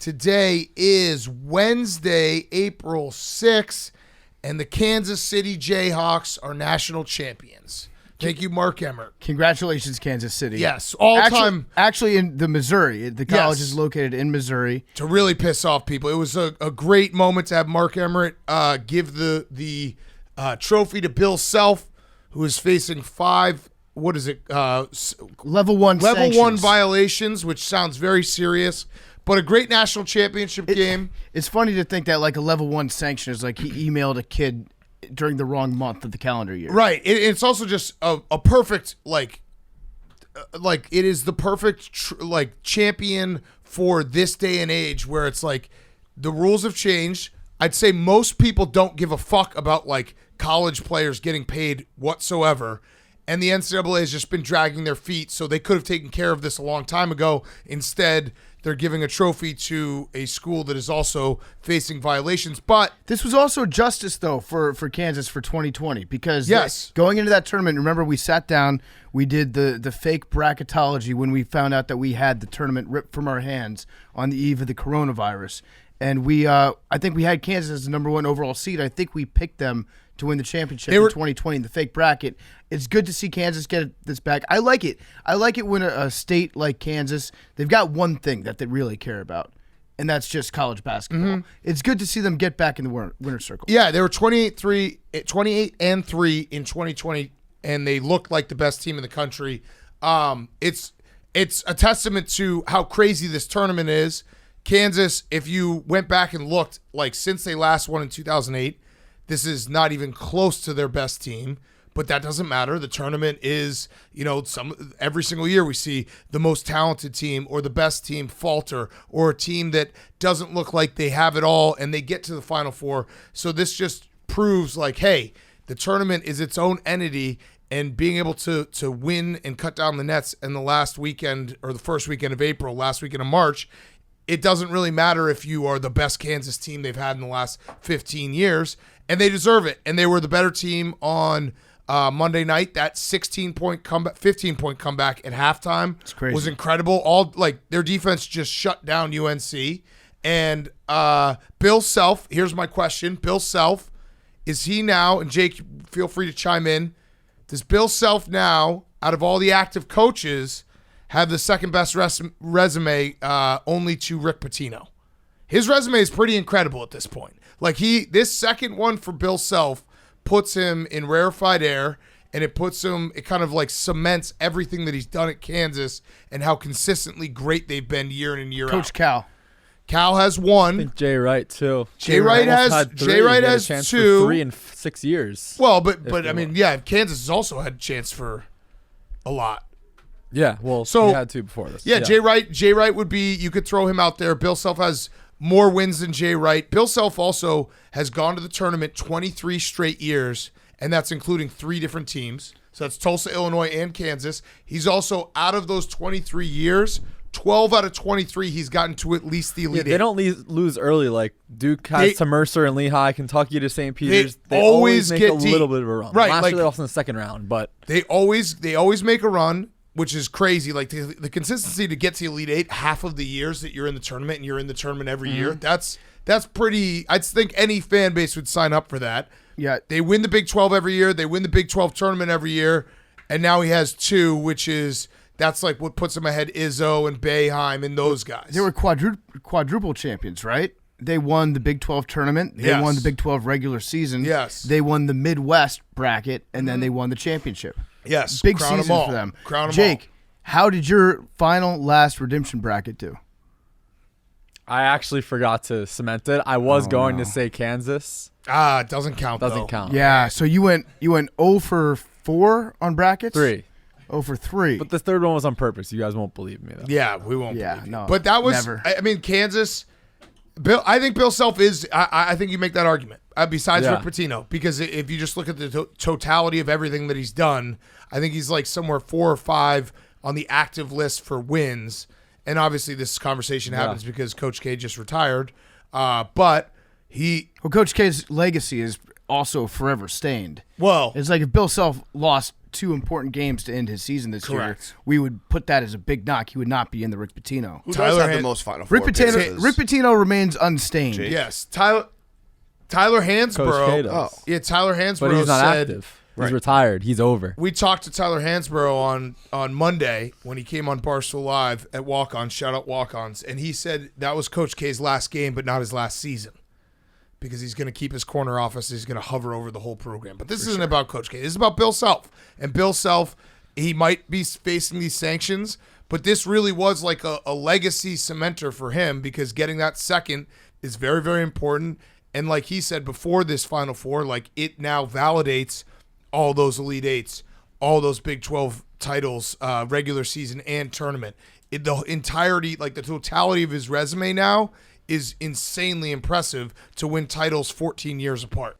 Today is Wednesday, April 6th, and the Kansas City Jayhawks are national champions. Thank you, Mark Emmert. Congratulations, Kansas City. Yes, all-time. Actually, in the Missouri. The college is located in Missouri. To really piss off people. It was a great moment to have Mark Emmert give the trophy to Bill Self, who is facing Level 1 sanctions. Violations, which sounds very serious. But a great national championship game. It's funny to think that like a level 1 sanction is like he emailed a kid during the wrong month of the calendar year. Right. It's also just a perfect like it is the perfect champion for this day and age where it's like the rules have changed. I'd say most people don't give a fuck about like college players getting paid whatsoever. And the NCAA has just been dragging their feet, so they could have taken care of this a long time ago. Instead, they're giving a trophy to a school that is also facing violations. But this was also justice, though, for Kansas for 2020 because going into that tournament, remember we sat down, we did the fake bracketology when we found out that we had the tournament ripped from our hands on the eve of the coronavirus. And I think we had Kansas as the number 1 overall seed. I think we picked them to win the championship in 2020 in the fake bracket. It's good to see Kansas get this back. I like it. I like it when a state like Kansas, they've got one thing that they really care about, and that's just college basketball. Mm-hmm. It's good to see them get back in the winner's circle. Yeah, they were 28-3 in 2020, and they looked like the best team in the country. It's a testament to how crazy this tournament is. Kansas, if you went back and looked, like since they last won in 2008, this is not even close to their best team, but that doesn't matter. The tournament is, every single year we see the most talented team or the best team falter or a team that doesn't look like they have it all and they get to the Final Four. So this just proves like, hey, the tournament is its own entity, and being able to win and cut down the nets in the last weekend or the first weekend of April, last weekend of March, it doesn't really matter if you are the best Kansas team they've had in the last 15 years. And they deserve it. And they were the better team on Monday night. That 15-point comeback at halftime was incredible. Their defense just shut down UNC. And Bill Self, here's my question. Bill Self, is he now, and Jake, feel free to chime in, does Bill Self now, out of all the active coaches, have the second best resume only to Rick Pitino? His resume is pretty incredible at this point. This second one for Bill Self puts him in rarefied air, and it kind of like cements everything that he's done at Kansas and how consistently great they've been year in and year out. Coach Cal. Cal has one. I think Jay Wright too. Jay Wright has two. 3 in 6 years. Well, but I mean, Kansas has also had a chance for a lot. Yeah, well, so he had 2 before this. Yeah, Jay Wright would be, you could throw him out there. Bill Self has more wins than Jay Wright. Bill Self also has gone to the tournament 23 straight years, and that's including 3 different teams. So that's Tulsa, Illinois, and Kansas. He's also, out of those 23 years, 12 out of 23, he's gotten to at least the Elite Eight. They don't lose early. Like Duke has to Mercer and Lehigh, Kentucky to St. Peter's. They always make a little bit of a run. Right, Last year they lost in the second round, but they always make a run, which is crazy. Like the consistency to get to the Elite Eight half of the years that you're in the tournament, and you're in the tournament every year. That's pretty. I think any fan base would sign up for that. Yeah, they win the Big 12 every year. They win the Big 12 tournament every year, and now he has 2, that's like what puts him ahead Izzo and Boeheim and those guys. They were quadruple champions, right? They won the Big 12 tournament. They won the Big 12 regular season. Yes. They won the Midwest bracket, and then they won the championship. Yes. Big season for them. Jake, how did your last redemption bracket do? I actually forgot to cement it. I was going to say Kansas. It doesn't count. Doesn't count. Yeah, so you went 0 for 4 on brackets? 3. 0 for 3. But the third one was on purpose. You guys won't believe me, though. Yeah, we won't believe you. No, but that was, never. I mean, Kansas, I think Bill Self is, I think you make that argument, besides Rick Pitino, because if you just look at the totality of everything that he's done, I think he's like somewhere 4 or 5 on the active list for wins. And obviously this conversation happens because Coach K just retired. But Coach K's legacy is also forever stained. Well, it's like if Bill Self lost 2 important games to end his season this year, we would put that as a big knock. He would not be in the Rick Pitino. Who does have the most Final Four Rick Pitino remains unstained. Jake. Yes, Tyler Hansbrough. Yeah, Tyler Hansbrough but he's not said active. He's retired. He's over. We talked to Tyler Hansbrough on Monday when he came on Barstool Live at Walk-Ons. Shout out Walk-Ons, and he said that was Coach K's last game, but not his last season, because he's going to keep his corner office. He's going to hover over the whole program. But this isn't about Coach K. This is about Bill Self. And Bill Self, he might be facing these sanctions, but this really was like a legacy cementer for him, because getting that second is very, very important. And like he said before this Final Four, like it now validates all those Elite Eights, all those Big 12 titles, regular season and tournament. The entirety, like the totality of his resume now is insanely impressive to win titles 14 years apart.